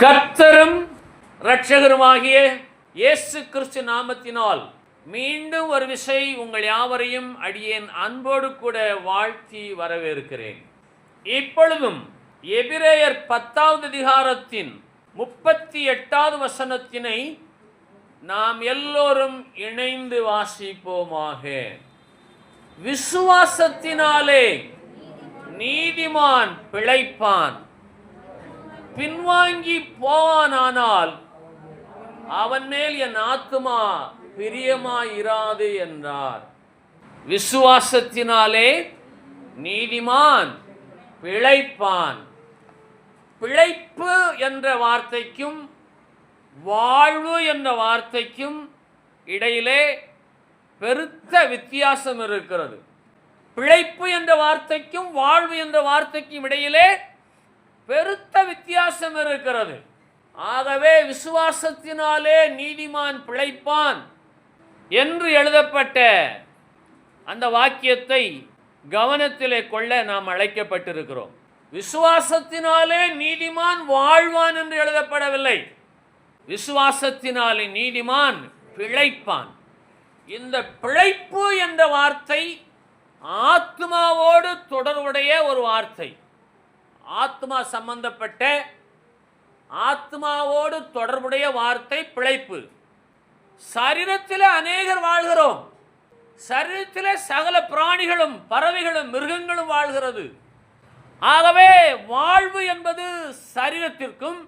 கர்த்தரும் இரட்சகருமாகிய இயேசு கிறிஸ்து நாமத்தினால் மீண்டும் ஒரு விசை உங்கள் யாவரையும் அடியேன் அன்போடு கூட வாழ்த்தி வரவேற்கிறேன். இப்பொழுதும் எபிரேயர் 10வது அதிகாரத்தின் 38வது வசனத்தினை நாம் எல்லோரும் இணைந்து வாசிப்போமாக. விசுவாசத்தினாலே நீதிமான் பிழைப்பான், பின்வாங்கி போவானானால் அவன் மேல் என் ஆத்துமா பிரியமாயிராது என்றார். விசுவாசத்தினாலே நீதிமான் பிழைப்பான். பிழைப்பு என்ற வார்த்தைக்கும் வாழ்வு என்ற வார்த்தைக்கும் இடையிலே பெருத்த வித்தியாசம் இருக்கிறது. பிழைப்பு என்ற வார்த்தைக்கும் வாழ்வு என்ற வார்த்தைக்கும் இடையிலே பெருத்த வித்தியாசம் இருக்கிறது. ஆகவே விசுவாசத்தினாலே நீதிமான் பிழைப்பான் என்று எழுதப்பட்ட அந்த வாக்கியத்தை கவனத்திலே கொள்ள நாம் அழைக்கப்பட்டிருக்கிறோம். விசுவாசத்தினாலே நீதிமான் வாழ்வான் என்று எழுதப்படவில்லை. விசுவாசத்தினாலே நீதிமான் பிழைப்பான். இந்த பிழைப்பு என்ற வார்த்தை ஆத்மாவோடு தொடர்புடைய ஒரு வார்த்தை. ஆத்மா சம்பந்தப்பட்ட ஆத்மாவோடு தொடர்புடைய வார்த்தை பிழைப்பு. சரீரத்தில் அநேகர் வாழ்கிறோம். சரீரத்தில் சகல பிராணிகளும் பறவைகளும் மிருகங்களும் வாழ்கிறது. ஆகவே வாழ்வு என்பது சரீரத்திற்கும்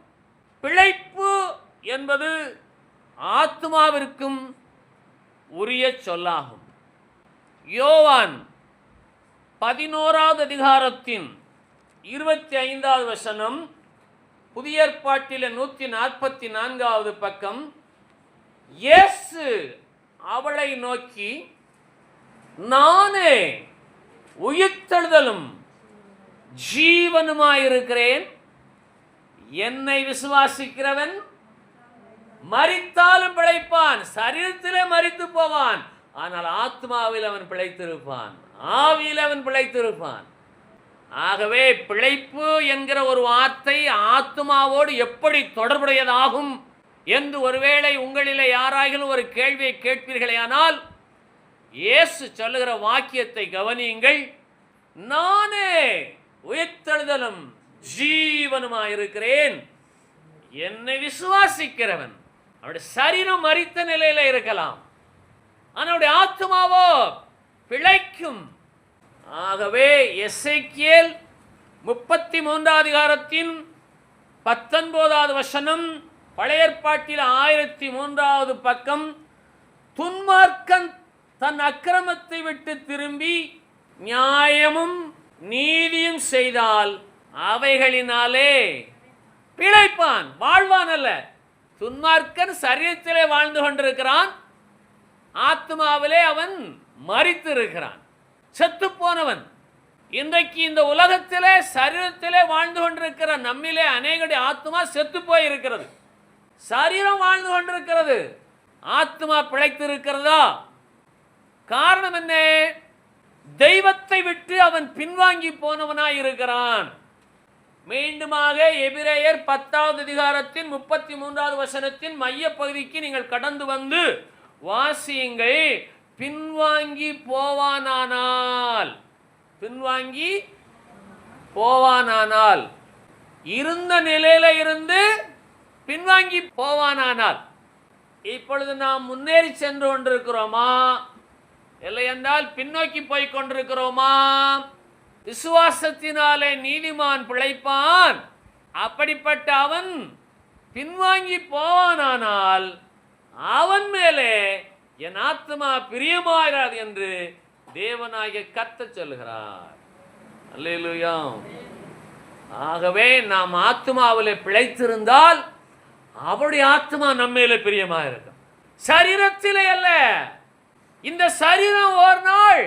பிழைப்பு என்பது ஆத்மாவிற்கும் உரிய சொல்லாகும். யோவான் 11வது அதிகாரத்தின் 25வது வசனம், புதிய ஏற்பாட்டில் 144வது பக்கம். இயேசு அவளை நோக்கி, நானே உயிர்த்தெழுதலும் ஜீவனுமாயிருக்கிறேன். என்னை விசுவாசிக்கிறவன் மரித்தாலும் பிழைப்பான். சரீரத்திலே மரித்து போவான், ஆனால் ஆத்மாவில் அவன் பிழைத்திருப்பான், ஆவியில் அவன் பிழைத்திருப்பான். ஆகவே பிழைப்பு என்கிற ஒரு வார்த்தை ஆத்மாவோடு எப்படி தொடர்புடையதாகும் என்று ஒருவேளை உங்களிலே யாராகிலும் ஒரு கேள்வியை கேட்பீர்களேயானால் இயேசு சொல்லுகிற வாக்கியத்தை கவனியுங்கள். நானே உயிர்த்தெழுதலும் ஜீவனுமாயிருக்கிறேன். என்னை விசுவாசிக்கிறவன், அவருடைய சரீரம் மரித்த நிலையில இருக்கலாம், அவனுடைய ஆத்மாவோ பிழைக்கும். ஆகவே எசேக்கியேல் 33வது அதிகாரத்தின் 19வது வசனம், பழைய ஏற்பாட்டில் 1003வது பக்கம். துன்மார்க்கன் தன் அக்கிரமத்தை விட்டு திரும்பி நியாயமும் நீதியும் செய்தால் அவைகளினாலே பிழைப்பான், வாழ்வான் அல்ல. துன்மார்க்கன் சரீரத்திலே வாழ்ந்து கொண்டிருக்கிறான், ஆத்மாவிலே அவன் மரித்திருக்கிறான், செத்து போனவன். இன்றைக்கு இந்த உலகத்திலே சரீரத்திலே வாழ்ந்து கொண்டிருக்கிற நம்மிலே அநேகருடைய ஆத்மா செத்து போயிருக்கிறது. சரீரம் வாழ்ந்து கொண்டிருக்கிறது, ஆத்மா பிழைத்திருக்கிறதா? காரணம் என்ன? தெய்வத்தை விட்டு அவன் பின்வாங்கி போனவனாய் இருக்கிறான். மீண்டுமாக எபிரேயர் 10வது அதிகாரத்தின் 33வது வசனத்தின் மைய பகுதிக்கு நீங்கள் கடந்து வந்து வாசியுங்கள். பின்வாங்கி போவானானால், பின்வாங்கி போவானானால், இருந்த நிலையில இருந்து பின்வாங்கி போவானானால், இப்பொழுது நாம் முன்னேறி சென்று கொண்டிருக்கிறோமா இல்லை என்றால் பின்னோக்கி போய் கொண்டிருக்கிறோமா? விசுவாசத்தினாலே நீதிமான் பிழைப்பான். அப்படிப்பட்ட அவன் பின்வாங்கி போவானானால் அவன் மேலே என் ஆத்மா பிரியமாயிராது என்று தேவனாகிய கர்த்தர் சொல்கிறார். அல்லேலூயா. ஆகவே நாம் ஆத்மாவிலே பிழைத்திருந்தால் அவருடைய ஆத்மா நம்மேலே பிரியமாயிருக்கும், சரீரத்திலே அல்ல. இந்த சரீரம் ஒரு நாள்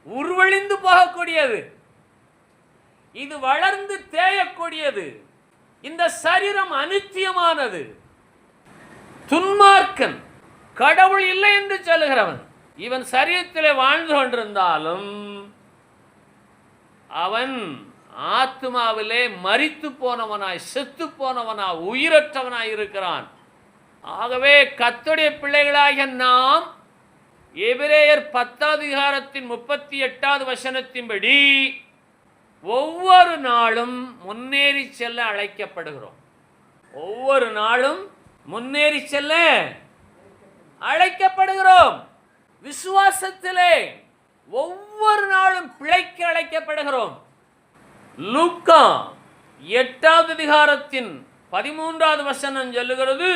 உருவழிந்து போகக்கூடியது, இது வளர்ந்து தேயக்கூடியது. இந்த சரீரம் அனித்தியமானது. துன்மார்க்கன், கடவுள் இல்லை என்று சொல்லுகிறவன், இவன் சரீரத்திலே வாழ்ந்து கொண்டிருந்தாலும் அவன் ஆத்மாவிலே மரித்து போனவனாய், செத்து போனவனாய், உயிரற்றவனாய் இருக்கிறான். ஆகவே கர்த்தருடைய பிள்ளைகளாகிய நாம் எபிரேயர் 10:38 வசனத்தின்படி ஒவ்வொரு நாளும் முன்னேறி செல்ல அழைக்கப்படுகிறோம். ஒவ்வொரு நாளும் முன்னேறி செல்ல அழைக்கப்படுகிறோம். விசுவாசத்திலே ஒவ்வொரு நாளும் பிழைக்க அழைக்கப்படுகிறோம். லூக்கா 8:13 வசனம் சொல்லுகிறது,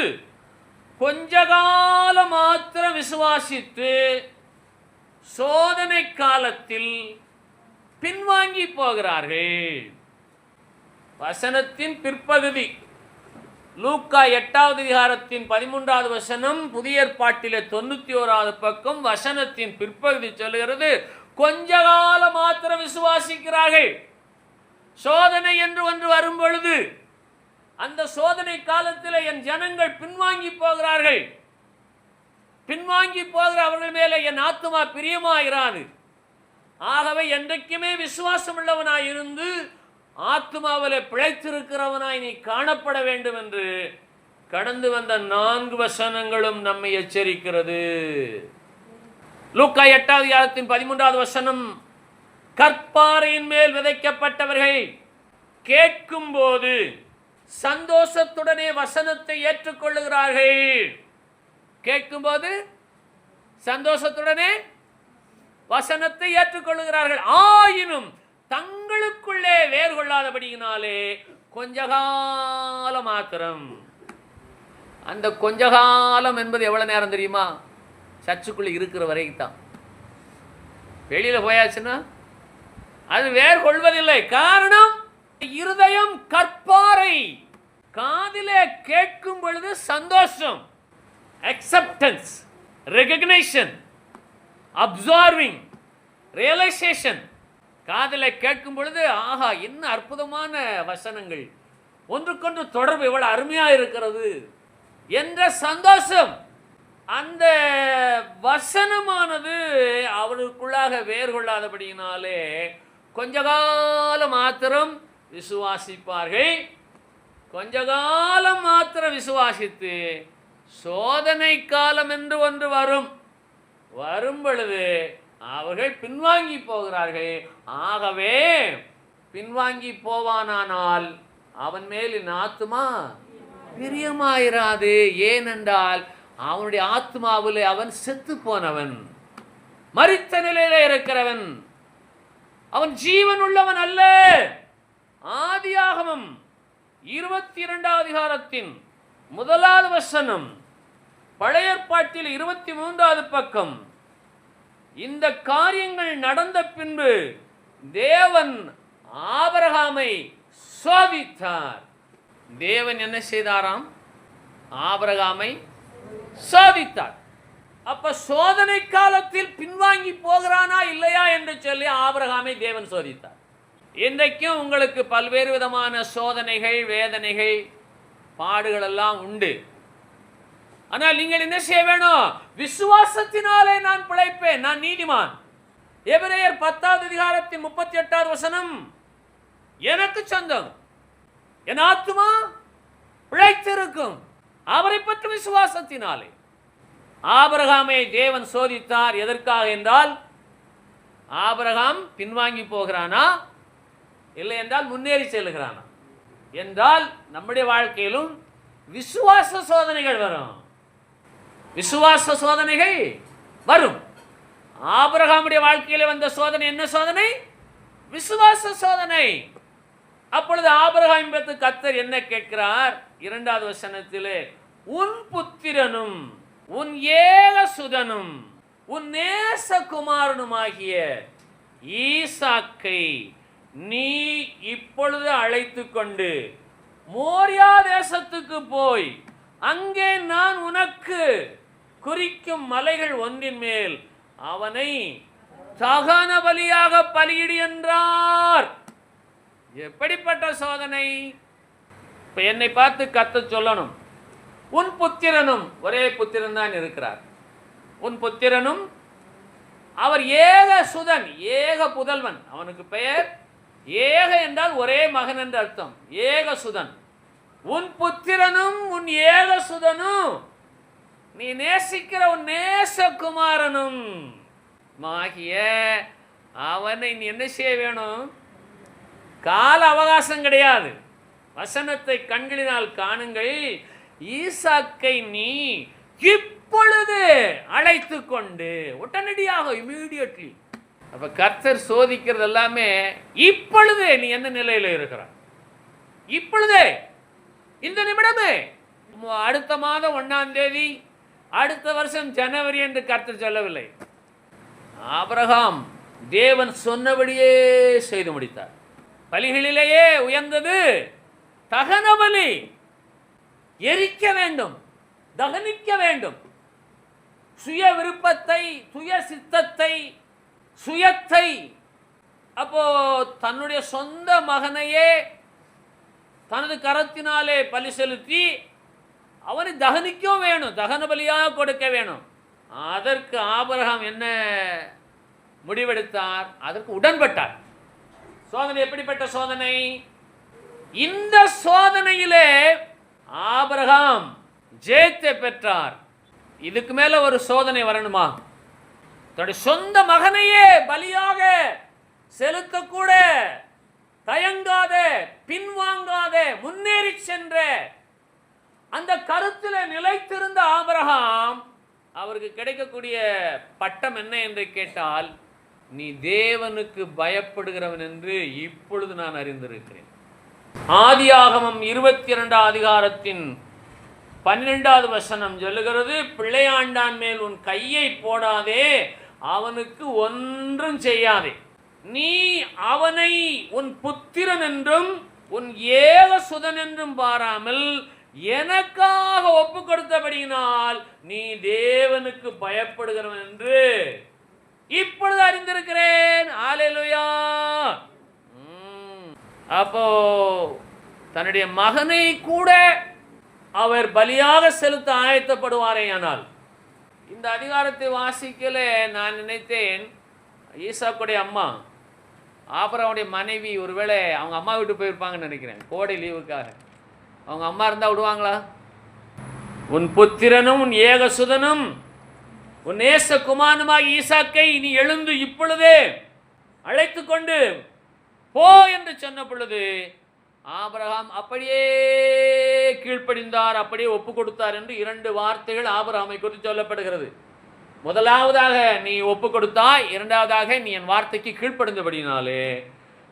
கொஞ்ச காலம் மாத்திரம் விசுவாசித்து சோதனை காலத்தில் பின்வாங்கி போகிறார்கள். வசனத்தின் பிற்பகுதி லூக்கா 8:13 வசனம், புதிய ஏற்பாட்டிலே 91 பக்கம். வசனத்தின் பிற்பகுதி சொல்லுகிறது, கொஞ்ச காலம் மாத்திரம் விசுவாசிக்கிறார்கள். சோதனை என்று ஒன்று வரும் பொழுது அந்த சோதனை காலத்தில் என் ஜனங்கள் பின்வாங்கி போகிறார்கள். பின்வாங்கி போகிற அவர்கள் மேலே என் ஆத்துமா பிரியமாயிராது. ஆகவே என்றைக்குமே விசுவாசம் உள்ளவனாய் இருந்து ஆத்மாவிலே பிழைத்திருக்கிறவனாய் நீ காணப்பட வேண்டும் என்று கடந்து வந்த 4 வசனங்களும் நம்மை எச்சரிக்கிறது. லூக்கா 8:13 வசனம், கற்பாறையின் மேல் விதைக்கப்பட்டவர்கள் கேட்கும் போது சந்தோஷத்துடனே வசனத்தை ஏற்றுக்கொள்ளுகிறார்கள். கேட்கும்போது சந்தோஷத்துடனே வசனத்தை ஏற்றுக்கொள்ளுகிறார்கள். ஆயினும் தங்களுக்குள்ளே வேர் கொள்ளாதபடியினாலே கொஞ்ச காலம் மாத்திரம். அந்த கொஞ்ச காலம் என்பது எவ்வளவு நேரம் தெரியுமா? சர்ச்சுக்குள்ள இருக்கிற வரைக்கும் தான். வெளியில போயாச்சுன்னா அது வேர் கொள்வதில்லை. காரணம், இருதயம் கற்பாறை. காதிலே கேட்கும் பொழுது சந்தோஷம், அக்செப்டன்ஸ், ரெகக்னிஷன், அப்சார்விங், ரியலைசேஷன். காதிலே கேட்கும் பொழுது ஆஹா என்ன அற்புதமான வசனங்கள், ஒன்றுக்கொன்று தொடர்பு எவ்வளவு அருமையா இருக்கிறது என்ற சந்தோஷம். அந்த வசனமானது அவர்களுக்குள்ளாக வேர் கொள்ளாதபடியினாலே கொஞ்ச காலம் மாத்திரம் விசுவாசிப்பார்கள். கொஞ்ச காலம் மாத்திரம் விசுவாசித்து சோதனை காலம் என்று ஒன்று வரும் பொழுது அவர்கள் பின்வாங்கி போகிறார்கள். ஆகவே பின்வாங்கி போவானால் அவன் மேல் என் ஆத்துமா பிரியமாயிராது. ஏனென்றால் அவனுடைய ஆத்மாவில் அவன் செத்து போனவன், மரித்த நிலையில இருக்கிறவன், அவன் ஜீவன் உள்ளவன் அல்ல. ஆதியாகமம் 22 வசனம், பழைய ஏற்பாட்டில் 23 பக்கம். இந்த காரியங்கள் நடந்த பின்பு தேவன் ஆபிரகாமை சோதித்தார். தேவன் என்ன செய்தாராம்? ஆபிரகாமை சோதித்தார். அப்ப சோதனை காலத்தில் பின்வாங்கி போகிறானா இல்லையா என்று சொல்லி ஆபிரகாமை தேவன் சோதித்தார். இன்றைக்கும் உங்களுக்கு பல்வேறு விதமான சோதனைகள், வேதனைகள், பாடுகள் எல்லாம் உண்டு. ஆனால் நீங்கள் என்ன செய்ய வேணும்? விசுவாசத்தினாலே நான் பிழைப்பேன், நான் நீதிமான். எபிரேயர் 10:38 வசனம், எனக்கு சொந்தம், என் ஆத்துமா பிழைத்திருக்கும் அவரை பற்றி விசுவாசத்தினாலே. ஆபிரகாமை தேவன் சோதித்தார். எதற்காக என்றால், ஆபிரகாம் பின்வாங்கி போகிறானா இல்லை என்றால் முன்னேறி செல்கிறானா என்றால், நம்முடைய வாழ்க்கையிலும் விசுவாச சோதனைகள் வரும். விசுவாச சோதனைகள் வரும். ஆபிரகாமுடைய வாழ்க்கையில் வந்த சோதனை என்ன சோதனை? விசுவாச சோதனை. அப்பொழுது ஆபிரகாம் பற்றி கர்த்தர் என்ன கேட்கிறார்? 2 வசனத்திலே, உன் புத்திரனும் உன் ஏகசுதனும் உன் நேசகுமாரனுமாகிய ஈசாக்கை நீ இப்பொழுது அழைத்து கொண்டு மோரியா தேசத்துக்கு போய் அங்கே நான் உனக்கு குறிக்கும் மலைகள் ஒன்றின் மேல் அவனை தகன பலியாக பலியிடு என்றார். எப்படிப்பட்ட சோதனை? இப்ப என்னை பார்த்து கர்த்தர் சொல்லணும், உன் புத்திரனும், ஒரே புத்திரன் தான் இருக்கிறார், உன் புத்திரனும், அவர் ஏக சுதன், ஏக புதல்வன், அவனுக்கு பெயர் ஏக என்றால் ஒரே மகன் என்று அர்த்தம். ஏகசுதன். உன் புத்திரனும் உன் ஏகசுதனும், நீ நேசிக்கிற உன் நேசகுமாரனும் ஆகிய அவனை நீ என்ன செய்ய வேணும்? கால அவகாசம் கிடையாது. வசனத்தை கண்களினால் காணுங்கள். ஈசாக்கை நீ இப்பொழுது அழைத்து கொண்டு, உடனடியாக, இமீடியட்லி. அப்ப கர்த்தர் சோதிக்கிறது எல்லாமே இப்பொழுது. நீ எந்த நிலையில இருக்கிறாய்? இப்பொழுதே, இந்த நிமிடமே. அடுத்த மாதம் 1ஆம் தேதி, அடுத்த வருஷம் ஜனவரி என்று கர்த்தர் சொல்லவில்லை. ஆபிரகாம் தேவன் சொன்னபடியே செய்து முடித்தார். பலிகளிலேயே உயர்ந்தது தகன பலி. எரிக்க வேண்டும், தகனிக்க வேண்டும். சுய விருப்பத்தை, சுய சித்தத்தை, சுயத்தை, அப்போ தன்னுடைய சொந்த மகனையே தனது கரத்தினாலே பலி செலுத்தி அவனை தகனிக்கவும் வேணும், தகன பலியாக கொடுக்க வேணும். அதற்கு ஆபிரகாம் என்ன முடிவெடுத்தார்? அதற்கு உடன்பட்டார். சோதனை எப்படிப்பட்ட சோதனை? இந்த சோதனையிலே ஆபிரகாம் ஜெயத்தை பெற்றார். இதுக்கு மேல ஒரு சோதனை வரணுமா? தன்னுடைய சொந்த மகனையே பலியாக செலுத்தக்கூட தயங்காத, பின்வாங்காத, முன்னேறி சென்ற அந்த கருத்தில் நிலைத்திருந்த ஆபிரகாம், அவருக்கு கிடைக்கக்கூடிய பட்டம் என்ன என்று கேட்டால், நீ தேவனுக்கு பயப்படுகிறவன் என்று இப்பொழுது நான் அறிந்திருக்கிறேன். ஆதியாகமம் 22 அதிகாரத்தின் 12வது வசனம் சொல்லுகிறது, பிள்ளையாண்டான் மேல் உன் கையை போடாதே, அவனுக்கு ஒன்றும் செய்யாதே. நீ அவனை உன் புத்திரன் என்றும் உன் ஏகசுதன் என்றும் பாராமல் எனக்காக ஒப்பு கொடுத்தபடியினால் நீ தேவனுக்கு பயப்படுகிறவன் என்று இப்பொழுது அறிந்திருக்கிறேன். அல்லேலூயா. அப்போ தன்னுடைய மகனை கூட அவர் பலியாக செலுத்த ஆயத்தப்படுவாரே. ஆனால் இந்த அதிகாரத்தை வாசிக்கல நான் நினைத்தேன், ஈசாக்குடைய அம்மா ஆபிரகாமுடைய மனைவி ஒருவேளை அவங்க அம்மா வீட்டு போயிருப்பாங்கன்னு நினைக்கிறேன், கோடை லீவுக்காக. அவங்க அம்மா இருந்தால் விடுவாங்களா? உன் புத்திரனும் உன் ஏகசுதனும் உன் நேசகுமாரனுமாகி ஈசாக்கை நீ எழுந்து இப்பொழுதே அழைத்து கொண்டு போ என்று சொன்ன பொழுது ஆபிரகாம் அப்படியே கீழ்ப்படிந்தார், அப்படியே ஒப்பு கொடுத்தார் என்று 2 வார்த்தைகள் ஆபிரகாமை குறித்து சொல்லப்படுகிறது. முதலாவதாக நீ ஒப்பு கொடுத்தாய், இரண்டாவதாக நீ என் வார்த்தைக்கு கீழ்ப்படிந்தபடினாலே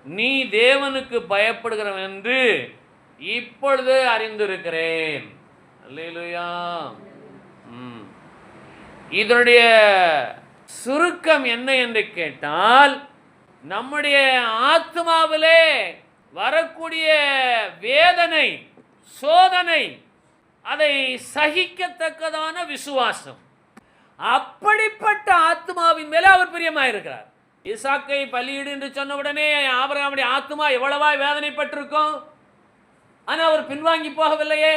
நீ தேவனுக்கு பயப்படுகிறவன் என்று இப்பொழுது அறிந்திருக்கிறேன். அல்லேலூயா. இதனுடைய சுருக்கம் என்ன என்று கேட்டால், நம்முடைய ஆத்மாவிலே வரக்கூடிய வேதனை, சோதனை, அதை சகிக்கத்தக்கதான விசுவாசம், அப்படிப்பட்ட ஆத்மாவின் மேலே அவர் பிரியமாயிருக்கிறார். ஈசாக்கை பலியிடு என்று சொன்ன உடனே ஆபிரகாமுடைய ஆத்மா எவ்வளவாய் வேதனைப்பட்டிருக்கும். ஆனால் அவர் பின்வாங்கி போகவில்லையே.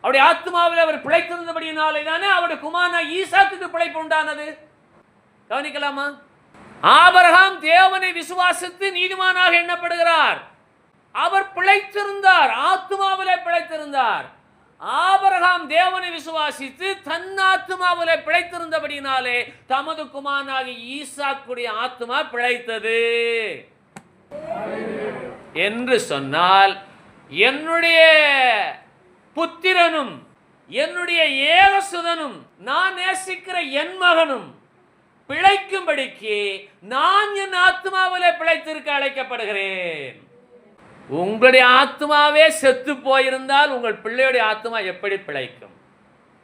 அவருடைய ஆத்மாவில் அவர் பிழைத்திருந்தபடியினாலே தானே அவருடைய குமாரன் ஈசாக்குக்கு பிழைப்பு உண்டானது. கவனிக்கலாமா? ஆபிரகாம் தேவனை விசுவாசித்து நீதிமானாக எண்ணப்படுகிறார். அவர் பிழைத்திருந்தார், ஆத்மாவிலே பிழைத்திருந்தார். ஆபிரகாம் தேவனை விசுவாசித்து தன் ஆத்மாவிலே பிழைத்திருந்தபடினாலே தமது குமாரனாகி ஈசாக்குடைய ஆத்மா பிழைத்தது என்று சொன்னால், என்னுடைய புத்திரனும் என்னுடைய ஏகசுதனும் நான் நேசிக்கிற என் மகனும் பிழைக்கும்படிக்கு நான் என் ஆத்மாவிலே பிழைத்திருக்க அழைக்கப்படுகிறேன். உங்களுடைய ஆத்மாவே செத்து போயிருந்தால் உங்கள் பிள்ளையுடைய ஆத்மா எப்படி பிழைக்கும்?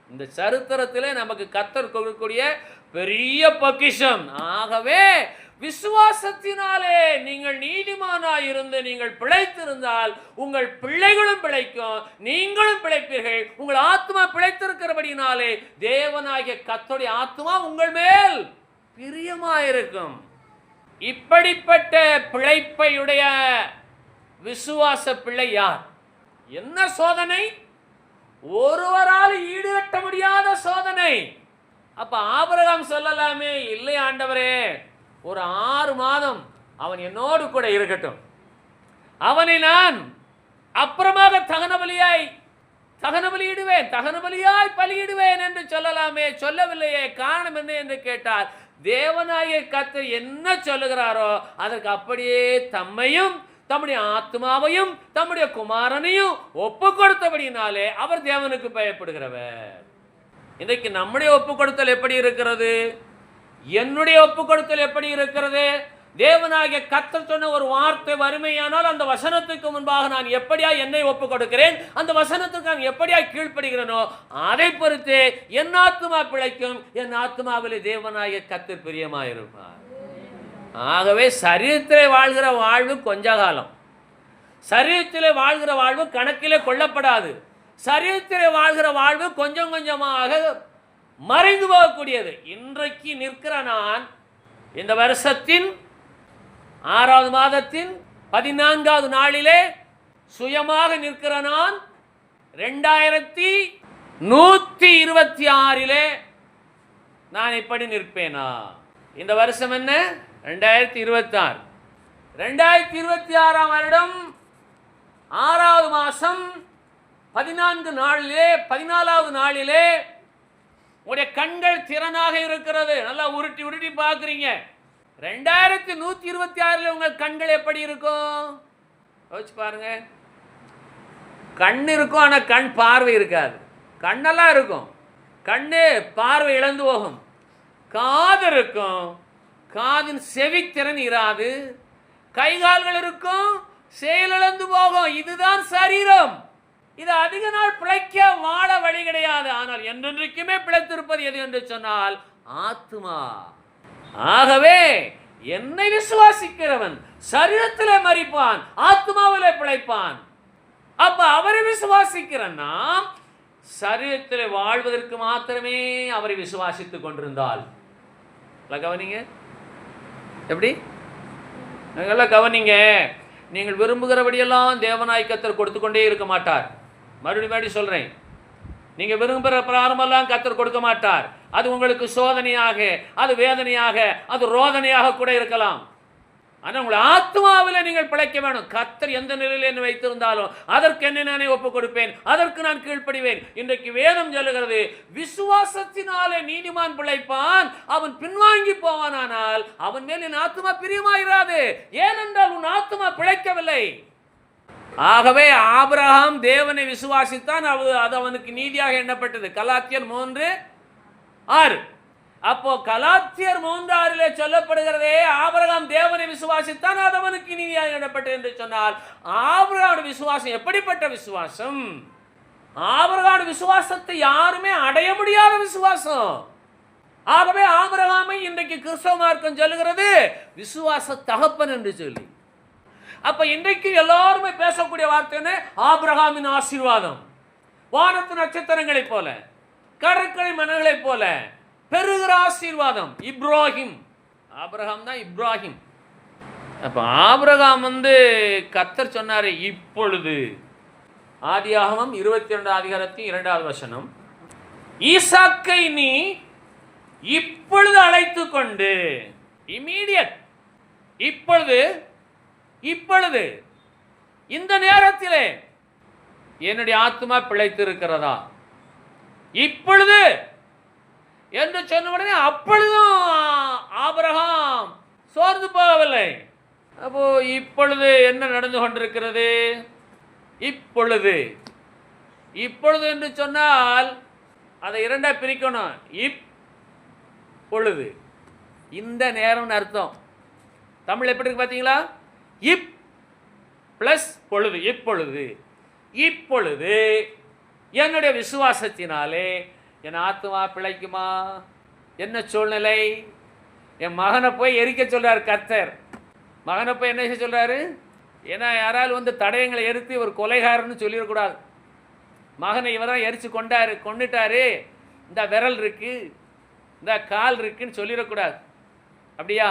இந்த சரித்திரத்திலே நமக்கு கர்த்தர் கொடுக்கக்கூடிய பெரிய பொக்கிஷம். ஆகவே விசுவாசத்தினாலே நீங்கள் நீதிமானாய் இருந்து நீங்கள் பிழைத்திருந்தால் உங்கள் பிள்ளைகளும் பிழைக்கும், நீங்களும் பிழைப்பீர்கள். உங்கள் ஆத்மா பிழைத்திருக்கிறபடினாலே தேவனாகிய கர்த்தருடைய ஆத்மா உங்கள் மேல் பிரியமாயிருக்கும். இப்படிப்பட்ட பிழைப்பையுடைய விசுவாச பிள்ளை யார்? என்ன சோதனை? ஒருவரால் ஈடுகட்ட முடியாத சோதனை. அப்ப ஆபிரகாம் சொல்லலாமே, இல்லை ஆண்டவரே, ஒரு 6 மாதம் அவன் என்னோடு கூட இருக்கட்டும், அவனை நான் அப்புறமாக தகன பலியாய் பலியிடுவேன் என்று சொல்லலாமே, சொல்லவில்லையே. காரணம் என்ன என்று கேட்டால், தேவனாகிய கர்த்தர் என்ன சொல்லுகிறாரோ அதற்கு அப்படியே தம்மையும் தம்முடைய ஆத்மாவையும் தம்முடைய குமாரனையும் ஒப்பு கொடுத்தபடினாலே அவர் தேவனுக்கு பயப்படுகிறவர். இன்றைக்கு நம்முடைய ஒப்பு கொடுத்தல் எப்படி இருக்கிறது? என்னுடைய ஒப்பு கொடுத்தல் எப்படி இருக்கிறது? தேவனாகிய கர்த்தர் சொன்ன ஒரு வார்த்தை வறுமையானால் அந்த வசனத்துக்கு முன்பாக நான் எப்படியா என்னை ஒப்பு கொடுக்கிறேன், அந்த வசனத்துக்கு நான் எப்படியா கீழ்ப்படுகிறேனோ அதை பொறுத்து என் ஆத்மா பிழைக்கும், என் ஆத்மாவிலே தேவனாகிய கர்த்தர் பிரியமாயிருப்பார். ஆகவே சரீரத்திலே வாழ்கிற வாழ்வு கொஞ்ச காலம், சரீரத்திலே வாழ்கிற வாழ்வு கணக்கிலே கொள்ளப்படாது. சரீரத்திலே வாழ்கிற வாழ்வு கொஞ்சம் கொஞ்சமாக மறைந்து போகக்கூடியது. இன்றைக்கு நிற்கிற நான் இந்த வருஷத்தின் 6வது மாதத்தின் 14வது நாளிலே சுயமாக நிற்கிற நான் 2126 நான் இப்படி நிற்பேனா? இந்த வருஷம் என்ன? 2026. 2026 வருடம் 6வது மாதம் 14வது நாளிலே உங்களுடைய கண்கள் திறனாக இருக்கிறது. நல்லா உருட்டி உருட்டி பார்க்குறீங்க. 2126 உங்கள் கண்கள் எப்படி இருக்கும்? யோசிச்சு பாருங்க. கண் இருக்கும், ஆனால் கண் பார்வை இருக்காது. கண்ணெல்லாம் இருக்கும், கண்ணு பார்வை இழந்து போகும். காது இருக்கும், காதின் செவித்திறன் இராது. கைகால்கள் இருக்கும், செயலிழந்து போகும். இதுதான் சரீரம். இது அதிக நாள் பிழைக்க வாழ வழி கிடையாது. ஆனால் என்றென்றைக்குமே பிழைத்திருப்பது எது என்று சொன்னால் ஆத்மா. ஆகவே என்னை விசுவாசிக்கிறவன் சரீரத்திலே மரிப்பான், ஆத்மாவிலே பிழைப்பான். அப்ப அவரை விசுவாசிக்கிற நாம் சரீரத்திலே வாழ்வதற்கு மாத்திரமே அவரை விசுவாசித்துக் கொண்டிருந்தால், கவனிங்க, எப்படி கவனிங்க, நீங்கள் விரும்புகிறபடியெல்லாம் தேவனாய் கர்த்தர் கொடுத்து கொண்டே இருக்க மாட்டார். மறுபடியும் சொல்றேன், நீங்க விரும்புகிற பிராரமெல்லாம் கர்த்தர் கொடுக்க மாட்டார். அது உங்களுக்கு சோதனையாக, அது வேதனையாக, அது ரோதனையாக கூட இருக்கலாம். ஆனால் உங்கள் ஆத்மாவில் நீங்கள் பிழைக்க வேணும். கர்த்தர் எந்த நிலையில் என்ன வைத்திருந்தாலும் அதற்கு என்ன நானே ஒப்புக் கொடுப்பேன், அதற்கு நான் கீழ்ப்படிவேன். இன்றைக்கு வேதம் சொல்லுகிறது, விசுவாசத்தினாலே நீதிமான் பிழைப்பான், அவன் பின்வாங்கி போவானால் அவன் மேல் என் ஆத்மா பிரியமாயிராது. ஏனென்றால் உன் ஆத்மா பிழைக்கவில்லை. ஆகவே ஆபிரகாம் தேவனை விசுவாசித்தான், அது அவனுக்கு நீதியாக எண்ணப்பட்டது. கலாத்தியர் 3:6. அப்போ கலாத்தியர் 3:6 சொல்லப்படுகிறதே, ஆபிரகாம் தேவனை விசுவாசித்தான், அது அவனுக்கு நீதியாக எண்ணப்பட்டது என்று சொன்னால், ஆபிரகாமுடைய விசுவாசம் எப்படிப்பட்ட விசுவாசம்? ஆபிரகாமுடைய விசுவாசத்தை யாருமே அடைய முடியாத விசுவாசம். ஆகவே ஆபிரகாமை இன்றைக்கு கிறிஸ்தவ மார்க்கம் சொல்லுகிறது விசுவாச தகப்பன் என்று சொல்லி. அப்ப இன்றைக்கு எல்லாருமே பேசக்கூடிய வார்த்தை என்ன? ஆபிரகாமின் ஆசீர்வாதம் வானத்து நட்சத்திரங்களைப் போல, கடற்கரை மணல்களைப் போல பெருகிற ஆசீர்வாதம். இப்ராஹிம், ஆபிரகாம் தான் இப்ராஹிம். அப்ப ஆபிரகாம் கர்த்தர் சொன்னாரு, இப்பொழுது ஆதியாகமம் 22:2 ஈசாக்கை நீ இப்பொழுது அழைத்து கொண்டு, இமீடியட், இப்பொழுது இந்த நேரத்திலே என்னுடைய ஆத்மா பிழைத்திருக்கிறதா? இப்பொழுது என்று சொன்ன உடனே அப்பொழுதும் ஆபிரகாம் சோர்ந்து போகவில்லை. அப்போ இப்பொழுது என்ன நடந்து கொண்டிருக்கிறது? இப்பொழுது என்று சொன்னால் அதை இரண்டா பிரிக்கணும். இப்பொழுது, இந்த நேரம்னு அர்த்தம். தமிழ் எப்படி இருக்கு பார்த்தீங்களா? இப் பிளஸ் பொழுது. இப்பொழுது என்னுடைய விசுவாசத்தினாலே என் ஆத்மா பிழைக்குமா? என்ன சூழ்நிலை? என் மகனை போய் எரிக்க சொல்றாரு கர்த்தர். மகனை போய் என்ன செய்ய சொல்றாரு? ஏன்னா யாராலும் தடயங்களை எரித்து ஒரு கொலைகாரன்னு சொல்லிடக்கூடாது. மகனை இவதான் எரிச்சு கொண்டுட்டாரு, இந்த விரல் இருக்கு, இந்த கால் இருக்குன்னு சொல்லிடக்கூடாது. அப்படியா?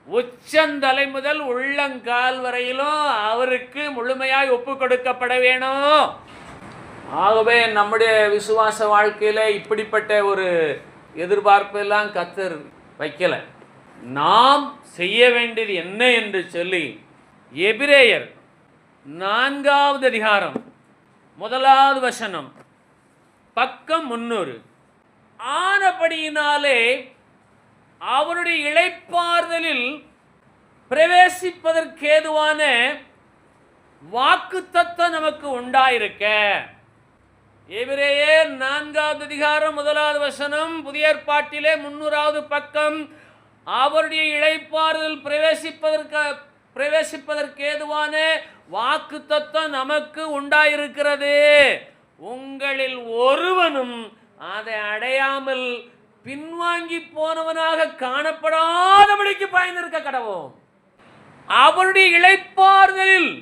உச்சந்தலை முதல் உள்ளங்கால் வரையிலும் அவருக்கு முழுமையாய் ஒப்பு கொடுக்கப்பட வேணும். ஆகவே நம்முடைய விசுவாச வாழ்க்கையில் இப்படிப்பட்ட ஒரு எதிர்பார்ப்பெல்லாம் கர்த்தர் வைக்கல. நாம் செய்ய வேண்டியது என்ன என்று சொல்லி எபிரேயர் 4வது அதிகாரம் 1வது வசனம் பக்கம் 300. ஆனபடியினாலே அவருடைய இளைப்பாறுதலில் பிரவேசிப்பதற்கேதுவான வாக்குத்தத்தம் நமக்கு உண்டாயிருக்க. எபிரேயர் 4வது அதிகாரம் 1வது வசனம், புதிய ஏற்பாட்டிலே 300வது பக்கம். அவருடைய இளைப்பாறுதல் பிரவேசிப்பதற்கேதுவான வாக்குத்தத்தம் நமக்கு உண்டாயிருக்கிறது. உங்களில் ஒருவனும் அதை அடையாமல் பின்வாங்கி போனவனாக காணப்படாதபடிக்கு பயந்திருக்க கடவோம். அவருடைய இளைப்பாறுதலில்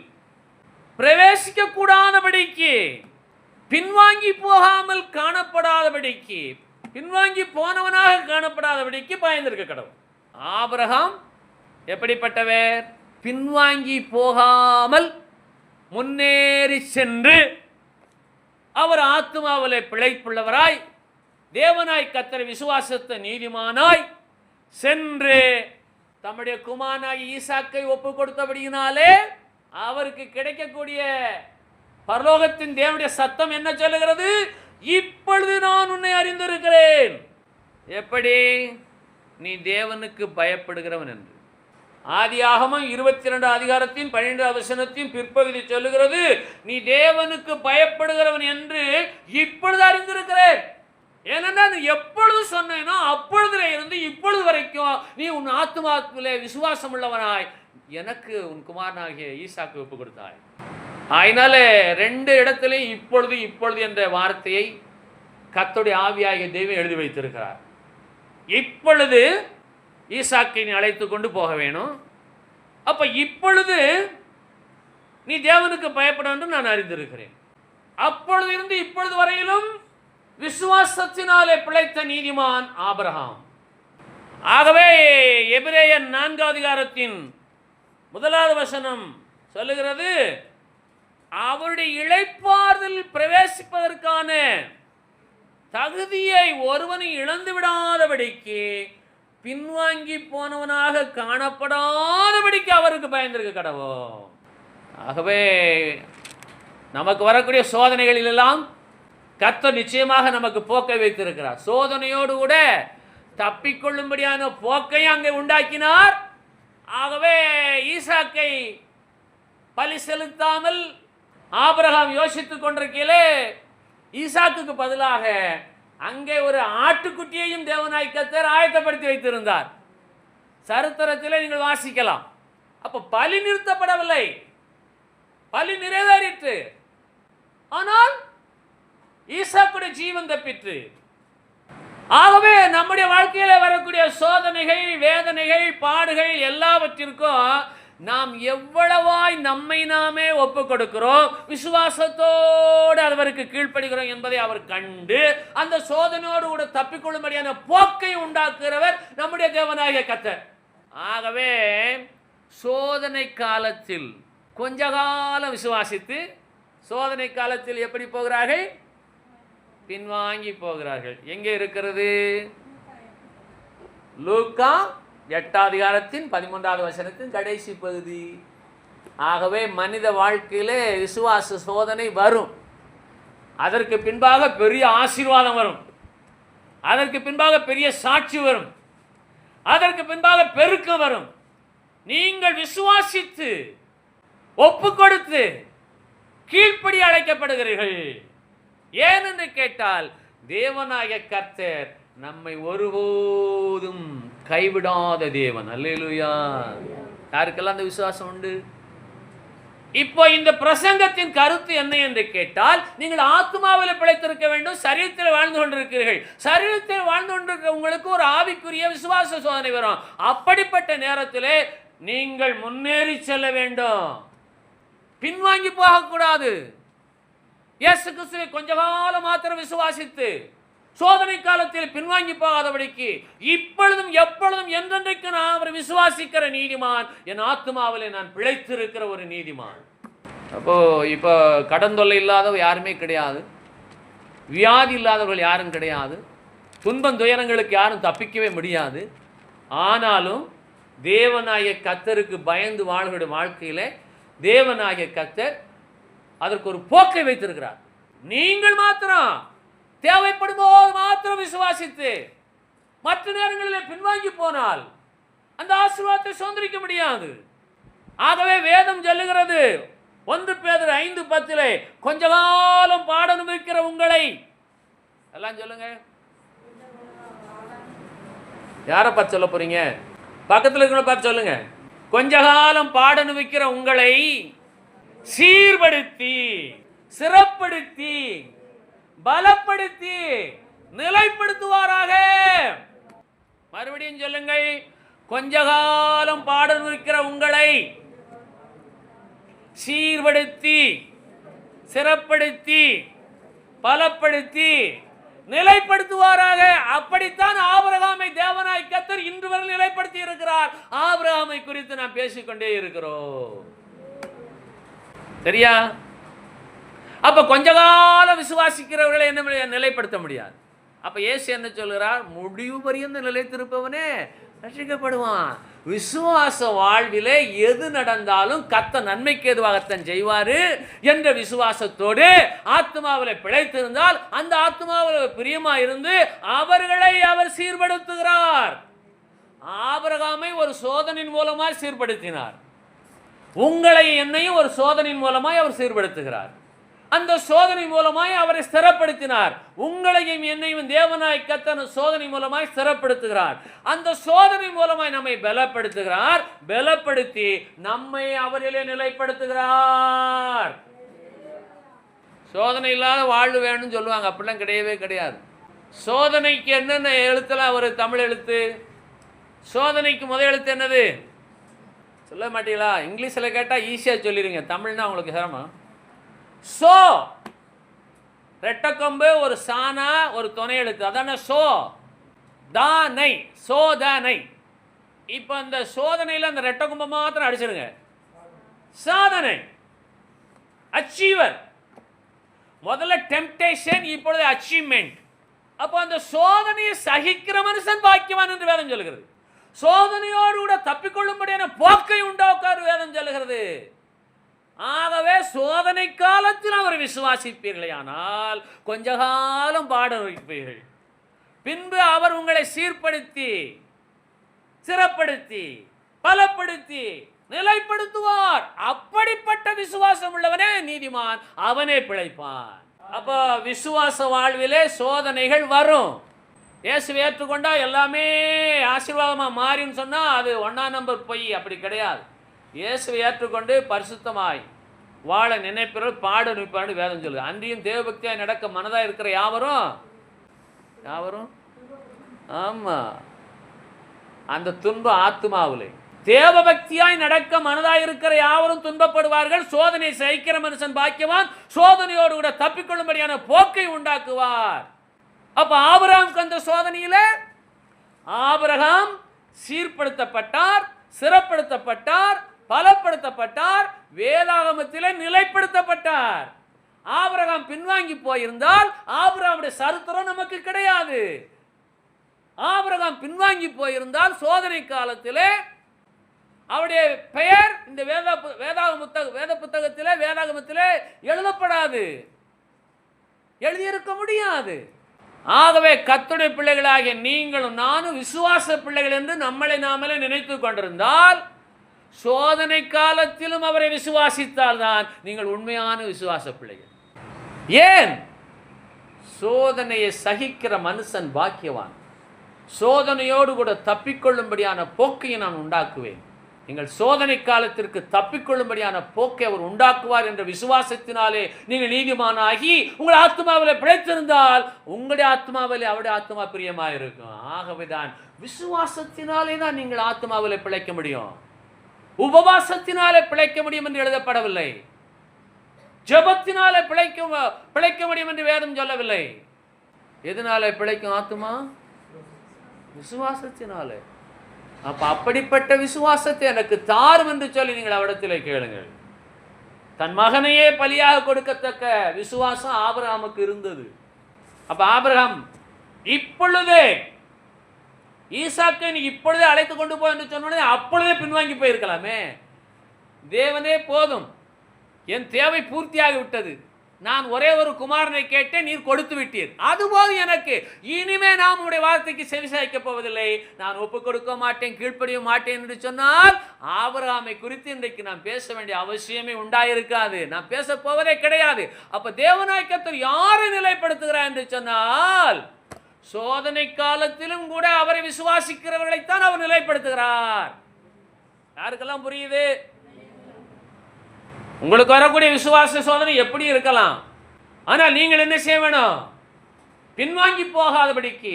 பிரவேசிக்க கூடாதபடிக்கு, பின்வாங்கி போகாமல் காணப்படாதபடிக்கு, பின்வாங்கி போனவனாக காணப்படாதபடிக்கு பயந்திருக்க கடவுள். ஆபிரகாம் எப்படிப்பட்டவர்? பின்வாங்கி போகாமல் முன்னேறி சென்று அவர் ஆத்துமாவிலே பிழைப்புள்ளவராய், தேவனாய் கர்த்தரை விசுவாசத்தை நீதிமானாய் சென்று தம்முடைய குமாரனாகி ஈசாக்கை ஒப்பு கொடுத்தபடியினாலே அவருக்கு கிடைக்கக்கூடிய பரலோகத்தின் தேவனுடைய சத்தம் என்ன சொல்லுகிறது? இப்பொழுது நான் உன்னை அறிந்திருக்கிறேன். எப்படி? நீ தேவனுக்கு பயப்படுகிறவன் என்று. ஆதியாகமம் 22 அதிகாரத்தின் 12வது வசனத்தின் பிற்பகுதி சொல்லுகிறது, நீ தேவனுக்கு பயப்படுகிறவன் என்று இப்பொழுது அறிந்திருக்கிறேன். ஏனென்றால் நீ எப்பொழுது சொன்னேனோ அப்பொழுதுல இருந்து இப்பொழுது வரைக்கும் நீ உன் ஆத்துமாவிலே விசுவாசம் உள்ளவனாய் எனக்கு உன் குமாரனாகிய ஈசாக்கு ஒப்பு கொடுத்தாய். அதனால 2 இடத்திலையும் இப்பொழுது இப்பொழுது என்ற வார்த்தையை கர்த்தருடைய ஆவியாகிய தெய்வம் எழுதி வைத்திருக்கிறார். இப்பொழுது ஈசாக்கை நீ அழைத்து கொண்டு போக வேணும். அப்ப இப்பொழுது நீ தேவனுக்கு பயப்பட வேண்டும் நான் அறிந்திருக்கிறேன். அப்பொழுது இருந்து இப்பொழுது வரையிலும் விசுவாசத்தினாலே பிழைத்த நீதிமான் ஆபிரகாம். ஆகவே எபிரேயர் 4வது அதிகாரத்தின் 1வது வசனம் சொல்லுகிறது, அவருடைய இளைப்பாறுதல் பிரவேசிப்பதற்கான தகுதியை ஒருவனை இழந்து விடாதபடிக்கு, பின்வாங்கி போனவனாக காணப்படாதபடிக்கு அவருக்கு பயந்திருக்க கடவோம். ஆகவே நமக்கு வரக்கூடிய சோதனைகளிலெல்லாம் கர்த்தர் நிச்சயமாக நமக்கு போக்கை வைத்திருக்கிறார். சோதனையோடு கூட தப்பிக்கொள்ளும்படியான போக்கை அங்கே உண்டாக்கினார். ஆகவே ஈசாக்கை பலி செலுத்தாமல் ஆபிரகாம் யோசித்துக் கொண்டிருக்கையிலே ஈசாக்குக்கு பதிலாக அங்கே ஒரு ஆட்டுக்குட்டியையும் தேவனாய் கர்த்தர் ஆயத்தப்படுத்தி வைத்திருந்தார். சரித்திரத்திலே நீங்கள் வாசிக்கலாம். அப்ப பலி நிறுத்தப்படவில்லை, பலி நிறைவேறிற்று. ஆனால் ஈசாக்குடைய ஜீவன் தப்பிற்று. ஆகவே நம்முடைய வாழ்க்கையில வரக்கூடிய சோதனைகள், வேதனைகள், பாடுகள் எல்லாவற்றிற்கும் நாம் எவ்வளவாய் நம்மை நாமே ஒப்பு கொடுக்கிறோம், விசுவாசத்தோடு அவருக்கு கீழ்ப்படுகிறோம் என்பதை அவர் கண்டு அந்த சோதனையோடு கூட தப்பிக்கொள்ளும்படியான போக்கை உண்டாக்குகிறவர் நம்முடைய தேவனாகிய கர்த்தர். ஆகவே சோதனை காலத்தில் கொஞ்ச காலம் விசுவாசித்து சோதனை காலத்தில் எப்படி போகிறார்கள்? பின்வாங்கி போகிறார்கள். எங்கே இருக்கிறது? லூக்கா 8வது அதிகாரத்தின் 13வது வசனத்தின் கடைசி பகுதி. ஆகவே மனித வாழ்க்கையிலே விசுவாச சோதனை வரும். அதற்கு பின்பாக பெரிய ஆசீர்வாதம் வரும். அதற்கு பின்பாக பெரிய சாட்சி வரும். அதற்கு பின்பாக பெருக்கம் வரும். நீங்கள் விசுவாசித்து ஒப்பு கொடுத்து கீழ்ப்படி அழைக்கப்படுகிறீர்கள். ஏனென்று கேட்டால் தேவனாகிய கர்த்தர் நம்மை ஒருபோதும் கைவிடாத தேவன். அல்லேலூயா. யாருக்கெல்லாம் அந்த விசுவாசம் உண்டு? இப்போ இந்த பிரசங்கத்தின் கருத்து என்ன என்று கேட்டால், நீங்கள் ஆத்மாவில் பிழைத்திருக்க வேண்டும், சரீரத்தில் வாழ்ந்து கொண்டிருக்கிறீர்கள். சரீரத்தில் வாழ்ந்து கொண்டிருக்கிற உங்களுக்கு ஒரு ஆவிக்குரிய விசுவாச சோதனை வரும். அப்படிப்பட்ட நேரத்திலே நீங்கள் முன்னேறி செல்ல வேண்டும், பின்வாங்கி போகக்கூடாது. இயேசு கிறிஸ்துவை கொஞ்ச காலம் மாத்திரம் விசுவாசித்து சோதனை காலத்தில் பின்வாங்கி போகாதபடிக்கு இப்பொழுதும் எப்பொழுதும் என்றென்றைக்கு நான் அவரை விசுவாசிக்கிற நீதிமான், என் ஆத்மாவிலே நான் பிழைத்திருக்கிற ஒரு நீதிமான். அப்போ இப்போ கடன் தொல்லை இல்லாதவர் யாருமே கிடையாது, வியாதி இல்லாதவர்கள் யாரும் கிடையாது, துன்பம் துயரங்களுக்கு யாரும் தப்பிக்கவே முடியாது. ஆனாலும் தேவனாகிய கர்த்தருக்கு பயந்து வாழ்கிற வாழ்க்கையில தேவனாகிய கர்த்தர் அதற்கு ஒரு போக்கை வைத்திருக்கிறார். நீங்கள் மாத்திரம் தேவைப்படும் போது மாத்திரம் விசுவாசித்து மற்ற நேரங்களில் பின்வாங்கி போனால் அந்த ஆசீர்வாதத்தை சுதந்திரிக்க முடியாது. ஆகவே வேதம் சொல்லுகிறது 1 பேதுரு 5:10 கொஞ்ச காலம் பாட அனுபவிக்கிற உங்களை, எல்லாம் சொல்லுங்க, யாரை பார்த்து சொல்ல போறீங்க? பக்கத்தில் இருக்கிற பார்த்து சொல்லுங்க. கொஞ்ச காலம் பாட அனுபவிக்கிற உங்களை சீர்படுத்தி சிறப்படுத்தி பலப்படுத்தி நிலைப்படுத்துவாராக. மறுபடியும் சொல்லுங்கள். கொஞ்ச காலம் பாட அனுபவிக்கிற உங்களை சீர்படுத்தி சிறப்படுத்தி பலப்படுத்தி நிலைப்படுத்துவாராக. அப்படித்தான் ஆபிரகாமை தேவனாய் கர்த்தர் இன்று வரை நிலைப்படுத்தி இருக்கிறார். ஆபிரகாமை குறித்து நாம் பேசிக்கொண்டே இருக்கிறோம். சரியா? அப்ப கொஞ்ச காலம் விசுவாசிக்கிறவர்களை என்ன நிலைப்படுத்த முடியாது. அப்ப இயேசு என்ன சொல்கிறார்? முடிவு பரியந்த நிலைத்திருப்பவனே ரட்சிக்கப்படுவான். விசுவாச வாழ்விலே எது நடந்தாலும் கர்த்தர் நன்மைக்கு ஏதுவாகத்தான் செய்வாரு என்ற விசுவாசத்தோடு ஆத்மாவில் பிழைத்திருந்தால் அந்த ஆத்மாவில் பிரியமா இருந்து அவர்களை அவர் சீர்படுத்துகிறார். ஆபிரகாமை ஒரு சோதனையின் மூலமாய் சீர்படுத்தினார். உங்களை என்னையும் ஒரு சோதனையின் மூலமாய் அவர் சீர்படுத்துகிறார். அந்த சோதனை மூலமாய் அவரை ஸ்திரப்படுத்தினார். உங்களையும் என்னையும் தேவனாய் கர்த்தர் சோதனை மூலமாய் ஸ்திரப்படுத்துகிறார். அந்த சோதனை மூலமாய் நம்மை பலப்படுத்துகிறார். பலப்படுத்தி நம்மை அவரிலே நிலைப்படுத்துகிறார். சோதனை இல்லாத வாழ்வு வேணும்னு சொல்லுவாங்க. அப்படிலாம் கிடையவே கிடையாது. சோதனைக்கு என்னென்ன எழுத்துலாம் ஒரு தமிழ் எழுத்து? சோதனைக்கு முதல் எழுத்து என்னது சொல்ல மாட்டீங்களா? இங்கிலீஷில் கேட்டால் ஈஸியாக சொல்லிடுங்க. தமிழ்னா உங்களுக்கு சிரமம். சோ ரெட்டக்கொம்பு ஒரு சானா ஒரு துணை எழுத்து, அதான சோ தானை சோதனை. இப்போ அந்த சோதனையில் அந்த ரெட்டக்கொம்பை மாத்திரம் அடிச்சிருங்க. சாதனை அச்சீவர். முதல்ல டெம்டேஷன், இப்பொழுது அச்சீவ்மெண்ட். அப்போ அந்த சோதனையை சகிக்கிற மனுஷன் பாக்கியவான் என்று வேதம் சொல்லுகிறது. சோதனையோடு கூட தப்பிக்கொள்ளும்படியான போக்கை உண்டாக்காரு வேதம் சொல்லுகிறது. ஆகவே சோதனை காலத்தில் அவர் விசுவாசிப்பீர்களே ஆனால் கொஞ்ச காலம் பாட வைப்பீர்கள். பின்பு அவர் உங்களை சீர்படுத்தி சிறப்படுத்தி பலப்படுத்தி நிலைப்படுத்துவார். அப்படிப்பட்ட விசுவாசம் உள்ளவனே நீதிமான், அவனே பிழைப்பான். அப்ப விசுவாச வாழ்விலே சோதனைகள் வரும். இயேசுவை ஏற்றுக்கொண்டா எல்லாமே ஆசீர்வாதமா மாறின்னு சொன்னா அது 1ஆம் நம்பர் பொய். அப்படி கிடையாது. இயேசுவை ஏற்றுக்கொண்டு பரிசுத்தமாய் வாழ நினைப்பவர்கள் பாட நிற்பான்னு வேதம் சொல்லுது. அன்றியும் தேவபக்தியாய் நடக்க மனதாக இருக்கிற யாவரும் ஆமா அந்த துன்பம் ஆத்மாவிலே தேவபக்தியாய் நடக்க மனதாக இருக்கிற யாவரும் துன்பப்படுவார்கள். சோதனை சகிக்கிற மனுஷன் பாக்கியவான். சோதனையோடு கூட தப்பிக்கொள்ளும்படியான போக்கை உண்டாக்குவார். அப்ப ஆபிரகாமுக்கு அந்த சோதனையில ஆபிரகாம் சீர்படுத்தப்பட்டார், சிறப்படுத்தப்பட்டார், பலப்படுத்தப்பட்டார், வேதாகமத்திலே நிலைப்படுத்தப்பட்டார். ஆபிரகாம் பின்வாங்கி போயிருந்தால் ஆபிரகாமுடைய சரித்திரம் நமக்கு கிடையாது. ஆபிரகாம் பின்வாங்கி போயிருந்தால் சோதனை காலத்திலே அவருடைய பெயர் இந்த வேத புத்தகத்திலே எழுதப்படாது, எழுதியிருக்க முடியாது. ஆகவே கர்த்தருடைய பிள்ளைகளாகிய நீங்களும் நானும் விசுவாச பிள்ளைகள் என்று நம்மளை நாமளே நினைத்து கொண்டிருந்தால் சோதனை காலத்திலும் அவரை விசுவாசித்தால் தான் நீங்கள் உண்மையான விசுவாச பிள்ளைகள். ஏன்? சோதனையை சகிக்கிற மனுஷன் பாக்கியவான். சோதனையோடு கூட தப்பிக்கொள்ளும்படியான போக்கை நான் உண்டாக்குவேன். நீங்கள் சோதனை காலத்திற்கு தப்பிக்கொள்ளும்படியான போக்கை அவர் உண்டாக்குவார் என்ற விசுவாசத்தினாலே நீங்கள் நீதிமானாகி உங்கள் ஆத்மாவில் பிழைத்திருந்தால் உங்களுடைய ஆத்மாவில் அவருடைய ஆத்மா பிரியமாக இருக்கும். ஆகவேதான் விசுவாசத்தினாலே தான் நீங்கள் ஆத்மாவில் பிழைக்க முடியும். உபவாசத்தினாலே பிழைக்க முடியும் என்று எழுதப்படவில்லை. ஜெபத்தினாலே பிழைக்க முடியும் என்று வேதம் சொல்லவில்லை. எதனாலே பிழைக்கும் ஆத்மா? விசுவாசத்தினாலே. அப்ப அப்படிப்பட்ட விசுவாசத்தை எனக்கு தாரும் என்று சொல்லி நீங்கள் அவரிடத்தில் கேளுங்கள். தன் மகனையே பலியாக கொடுக்கத்தக்க விசுவாசம் ஆபிரகாமுக்கு இருந்தது. அப்ப ஆபிரகாம் இப்பொழுதே ஈசாக்கை நீ இப்பொழுதே அழைத்து கொண்டு போ என்று சொன்னோடனே அப்பொழுதே பின்வாங்கி போயிருக்கலாமே. தேவனே போதும், என் தேவை பூர்த்தியாகிவிட்டது, நான் ஒரே ஒரு குமாரனை கேட்டேன், நீர் கொடுத்து விட்டீர், அதுபோது எனக்கு, இனிமே நாம் உடைய வார்த்தைக்கு செவிசாய்க்க போவதில்லை, நான் ஒப்புக் கொடுக்க மாட்டேன், கீழ்ப்படிய மாட்டேன் என்று சொன்னால் ஆபிரகாமை குறித்து இன்றைக்கு நாம் பேச வேண்டிய அவசியமே உண்டாயிருக்காது. நாம் பேச போவதே கிடையாது. அப்ப தேவனாய் கர்த்தர் யாரை நிலைப்படுத்துகிறார் என்று சொன்னால், சோதனை காலத்திலும் கூட அவரை விசுவாசிக்கிறவர்களைத்தான் அவர் நிலைப்படுத்துகிறார். யாருக்கெல்லாம் புரியுது? உங்களுக்கு வரக்கூடிய விசுவாச சோதனை எப்படி இருக்கலாம், ஆனால் நீங்கள் என்ன செய்ய வேணும்? பின்வாங்கி போகாதபடிக்கு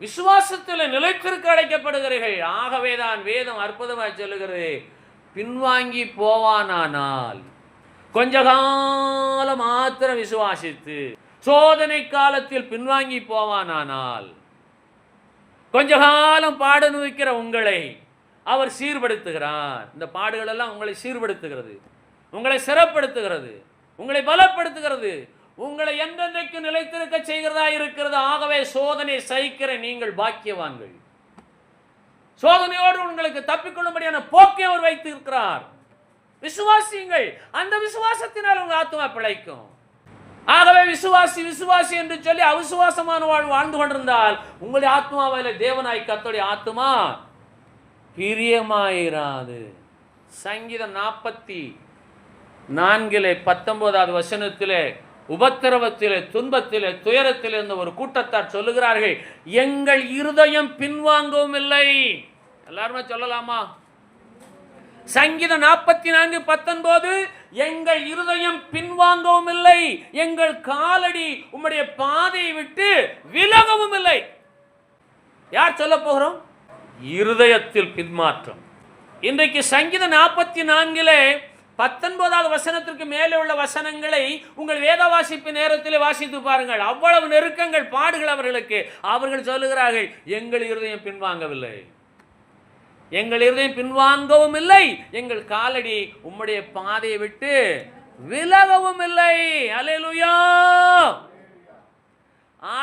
விசுவாசத்தில் நிலைத்திருக்க அழைக்கப்படுகிறீர்கள். ஆகவேதான் வேதம் அற்புதமாக சொல்லுகிறது, பின்வாங்கி போவானானால் கொஞ்ச காலம் மாத்திரம் விசுவாசித்து சோதனை காலத்தில் பின்வாங்கி போவானானால் கொஞ்ச காலம் பாடு நுவிக்கிற உங்களை அவர் சீர்படுத்துகிறார். இந்த பாடுகள் எல்லாம் உங்களை சீர்படுத்துகிறது, உங்களை சிறப்படுத்துகிறது, உங்களை பலப்படுத்துகிறது, உங்களை என்றென்றைக்கு நிலைத்திருக்க செய்கிறதா இருக்கிறது. ஆகவே சோதனை சகிக்கிற நீங்கள் பாக்கியவான்கள். சோதனையோடு உங்களுக்கு தப்பிக்கொள்ளும்படியான போக்கை அவர் வைத்திருக்கிறார். விசுவாசியுங்கள், அந்த விசுவாசத்தினால் உங்க ஆத்மா பிழைக்கும். ஆகவே விசுவாசி விசுவாசி என்று சொல்லி அவிசுவாசமான வாழ்ந்து கொண்டிருந்தால் உங்களுடைய ஆத்மாவில தேவனாய் கர்த்தருடைய ஆத்மா பிரியமாயிராது. சங்கீதம் 44:19 வசனத்திலே உபத்திரவத்திலே துன்பத்திலே துயரத்திலே இருந்த ஒரு கூட்டத்தார் சொல்லுகிறார்கள், எங்கள் இருதயம் பின்வாங்கவும் இல்லை. எல்லாருமே சொல்லலாமா? சங்கீதம் 44:19, எங்கள் இருதயம் பின்வாங்கவும் இல்லை, எங்கள் காலடி உம்முடைய பாதையை விட்டு விலகவும் இல்லை. யார் சொல்ல போகிறோம்? இருதயத்தில் பின்மாற்றம். இன்றைக்கு சங்கீதம் 44:19 வசனத்திற்கு மேலே உள்ள வசனங்களை உங்கள் வேத வாசிப்பு நேரத்தில் வாசித்து பாருங்கள். அவ்வளவு நெருக்கங்கள், பாடுகள் அவர்களுக்கு. அவர்கள் சொல்லுகிறார்கள், எங்கள் இருதயம் பின்வாங்கவில்லை, எங்கள் இருதயம் பின்வாங்கவும் இல்லை, எங்கள் காலடி உம்முடைய பாதையை விட்டு விலகவும் இல்லை. அல்லேலூயா.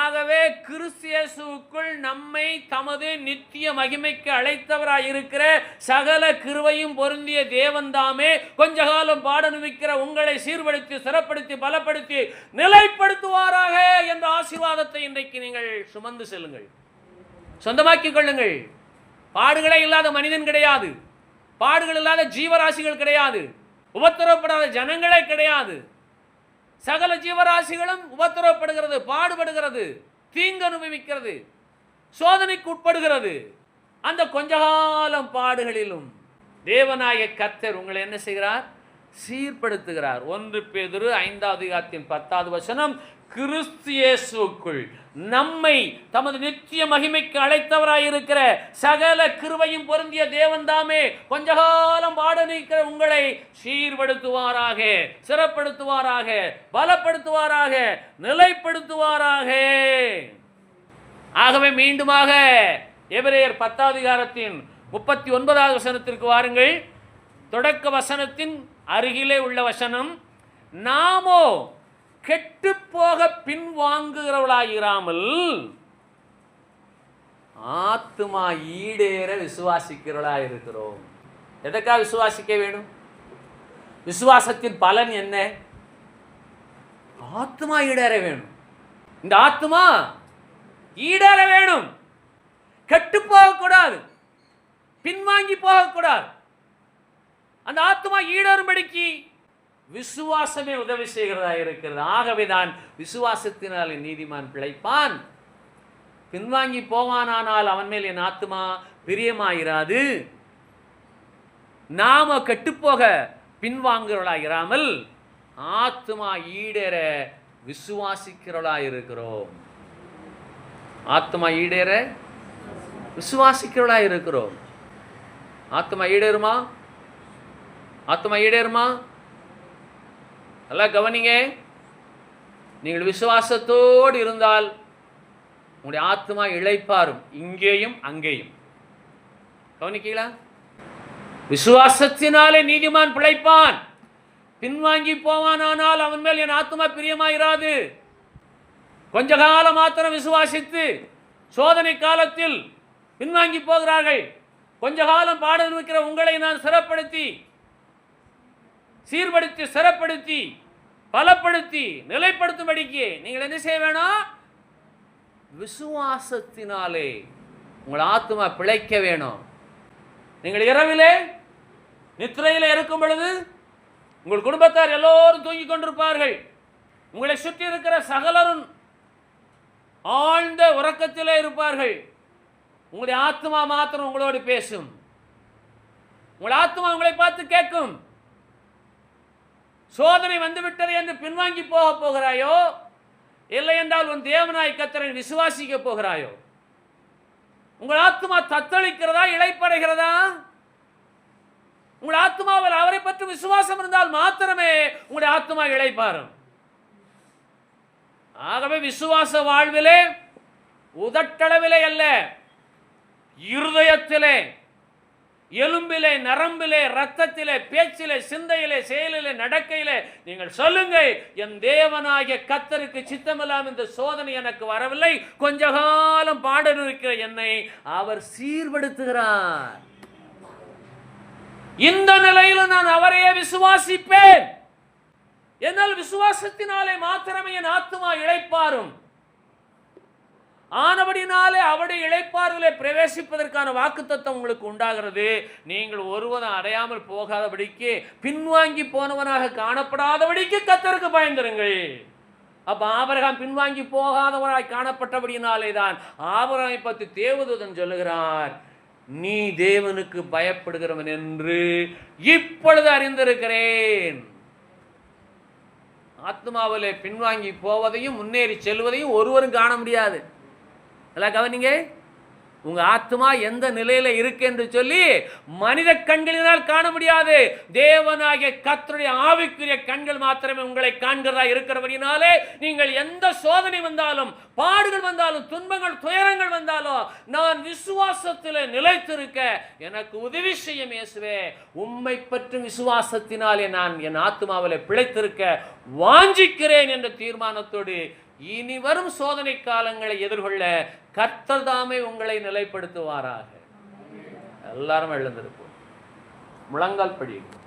ஆகவே கிறிஸ்து இயேசுவுக்குள் நம்மை தமது நித்திய மகிமைக்கு அழைத்தவராய் இருக்கிற சகல கிருபையும் பொருந்திய தேவன் தாமே கொஞ்ச காலம் பாட நுவிக்கிற உங்களை சீர்படுத்தி சிறப்படுத்தி பலப்படுத்தி நிலைப்படுத்துவாராக என்ற ஆசீர்வாதத்தை இன்றைக்கு நீங்கள் சுமந்து செல்லுங்கள், சொந்தமாக்கிக் கொள்ளுங்கள். பாடுகளே இல்லாத மனிதன் கிடையாது, பாடுகள் இல்லாத ஜீவராசிகள் கிடையாது, உபத்திரவப்படாத ஜனங்களே கிடையாது. சகல ஜீவராசிகளும் உபத்திரவப்படுகிறது, பாடுபடுகிறது, தீங்கு அனுபவிக்கிறது, சோதனைக்கு உட்படுகிறது. அந்த கொஞ்ச காலம் பாடுகளிலும் தேவனாய கர்த்தர் உங்களை என்ன செய்கிறார்? சீர்படுத்துகிறார். 1 பேதுரு 5:10 வசனம், கிறிஸ்து இயேசுவுக்குள் நம்மை தமது நித்திய மகிமைக்கு அழைத்தவராயிருக்கிற சகல கிருபையும் பொருந்திய தேவன் தாமே கொஞ்ச காலம் பாட நிற்கிற உங்களை சீர்படுத்துவாராக, சிறப்படுத்துவாராக, பலப்படுத்துவாராக, நிலைப்படுத்துவாராக. ஆகவே மீண்டுமாக எபிரேயர் 10:39 வசனத்திற்கு வாருங்கள். தொடக்க வசனத்தின் அருகிலே உள்ள வசனம், நாமோ கெட்டு போக பின்வாங்குகிறவளாயிராமல் ஆத்துமா ஈடேற விசுவாசிக்கிறவளாய் இருக்கிறோம். எதற்காக விசுவாசிக்க வேணும்? விசுவாசத்தின் பலன் என்ன? ஆத்துமா ஈடேற வேணும். இந்த ஆத்துமா ஈடேற வேணும், கெட்டு போகக்கூடாது, பின்வாங்கி போகக்கூடாது. அந்த ஆத்துமா ஈடேறும்படிக்கு விசுவாசமே உதவி செய்கிறதா இருக்கிறது. ஆகவேதான் விசுவாசத்தினால் நீதிமான் பிழைப்பான். பின்வாங்கி போவானானால் அவன் மேல் என் ஆத்துமா பிரியமாயிராது. நாம கெட்டுப்போக பின்வாங்குகிறவளாயிராமல் ஆத்துமா ஈடேற விசுவாசிக்கிறவளாயிருக்கிறோம். ஆத்துமா ஈடேற விசுவாசிக்கிறவளாயிருக்கிறோம். ஆத்துமா ஈடேறுமா? ஆத்துமா ஈடேறுமா? நல்லா கவனிங்க. நீங்கள் விசுவாசத்தோடு இருந்தால் உங்களுடைய ஆத்மா இளைப்பாரும், இங்கேயும் அங்கேயும். கவனிக்கீங்களா? விசுவாசத்தினாலே நீதிமான் பிழைப்பான். பின்வாங்கி போவானானால் அவன் மேல் என் ஆத்மா பிரியமாயிராது. கொஞ்ச காலம் மாத்திரம் விசுவாசித்து சோதனை காலத்தில் பின்வாங்கி போகிறார்கள். கொஞ்ச காலம் பாட இருக்கிற உங்களை நான் சிறப்படுத்தி, சீர்படுத்தி, சிறப்படுத்தி, பலப்படுத்தி, நிலைப்படுத்தும்படிக்கு நீங்கள் என்ன செய்ய வேணும்? விசுவாசத்தினாலே உங்கள் ஆத்துமா பிழைக்க வேணும். நீங்கள் இரவிலே நித்திரையில் இருக்கும் பொழுது உங்கள் குடும்பத்தார் எல்லோரும் தூங்கிக் கொண்டிருப்பார்கள். உங்களை சுற்றி இருக்கிற சகலரும் ஆழ்ந்த உறக்கத்திலே இருப்பார்கள். உங்களுடைய ஆத்மா மாத்திரம் உங்களோடு பேசும். உங்கள் ஆத்மா உங்களை பார்த்து கேட்கும். சோதனை வந்துவிட்டது என்று பின்வாங்கி போக போகிறாயோ, இல்லை என்றால் உன் தேவனாய் கர்த்தரை விசுவாசிக்க போகிறாயோ? உங்கள் ஆத்மா தத்தளிக்கிறதா, இளைப்படைகிறதா? உங்கள் ஆத்மாவில் அவரை பற்றி விசுவாசம் இருந்தால் மாத்திரமே உங்களுடைய ஆத்மா இளைப்பாறும். ஆகவே விசுவாச வாழ்விலே உதட்டளவிலே அல்ல, இருதயத்திலே, எலும்பிலே, நரம்பிலே, ரத்தத்திலே, பேச்சிலே, சிந்தையிலே, செயலிலே, நடக்கையிலே நீங்கள் சொல்லுங்கள், என் தேவனாகிய கர்த்தருக்கு சித்தமில்லாமல் இந்த சோதனை எனக்கு வரவில்லை. கொஞ்ச காலம் பாட இருக்கிற என்னை அவர் சீர்படுத்துகிறார். இந்த நிலையில் நான் அவரையே விசுவாசிப்பேன். என்னால் விசுவாசத்தினாலே மாத்திரமே என் ஆத்துமா இளைப்பாறும். ஆனபடினாலே அவருடைய இளைப்பாறுதலை பிரவேசிப்பதற்கான வாக்குத்தத்தம் உங்களுக்கு உண்டாகிறது. நீங்கள் ஒருவனும் அடையாமல் போகாதபடிக்கு, பின்வாங்கி போனவனாக காணப்படாதபடிக்கு கர்த்தருக்கு பயந்திருங்கள். அப்ப ஆபிரகாம் பின்வாங்கி போகாதவனாய் காணப்பட்டபடியினாலே தான் ஆபிரகாமை பற்றி தேவதூதன் சொல்லுகிறார், நீ தேவனுக்கு பயப்படுகிறவன் என்று இப்பொழுது அறிந்திருக்கிறேன். ஆத்மாவிலே பின்வாங்கி போவதையும் முன்னேறி செல்வதையும் ஒருவரும் காண முடியாது. எல்லாம் கவனிங்க. உங்க ஆத்மா எந்த நிலையில இருக்கு என்று சொல்லி மனித கண்களினால் காண முடியாது. தேவனாகிய கர்த்தருடைய ஆவிக்குரிய கண்கள் மாத்திரமே உங்களை காண்கிறதா இருக்கிறபடினாலே நீங்கள் எந்த சோதனை வந்தாலும், பாடுகள் வந்தாலும், துன்பங்கள், துயரங்கள் வந்தாலும், நான் விசுவாசத்தில் நிலைத்திருக்க எனக்கு உதவி செய்யும் இயேசுவே. உம்மை பற்றும் விசுவாசத்தினாலே நான் என் ஆத்மாவிலே பிழைத்திருக்க வாஞ்சிக்கிறேன் என்ற தீர்மானத்தோடு இனி வரும் சோதனை காலங்களை எதிர்கொள்ள கர்த்தர் தாமே உங்களை நிலைப்படுத்துவாராக. எல்லாரும் எழுந்திருப்போம். முழங்கால் படியுங்கள்.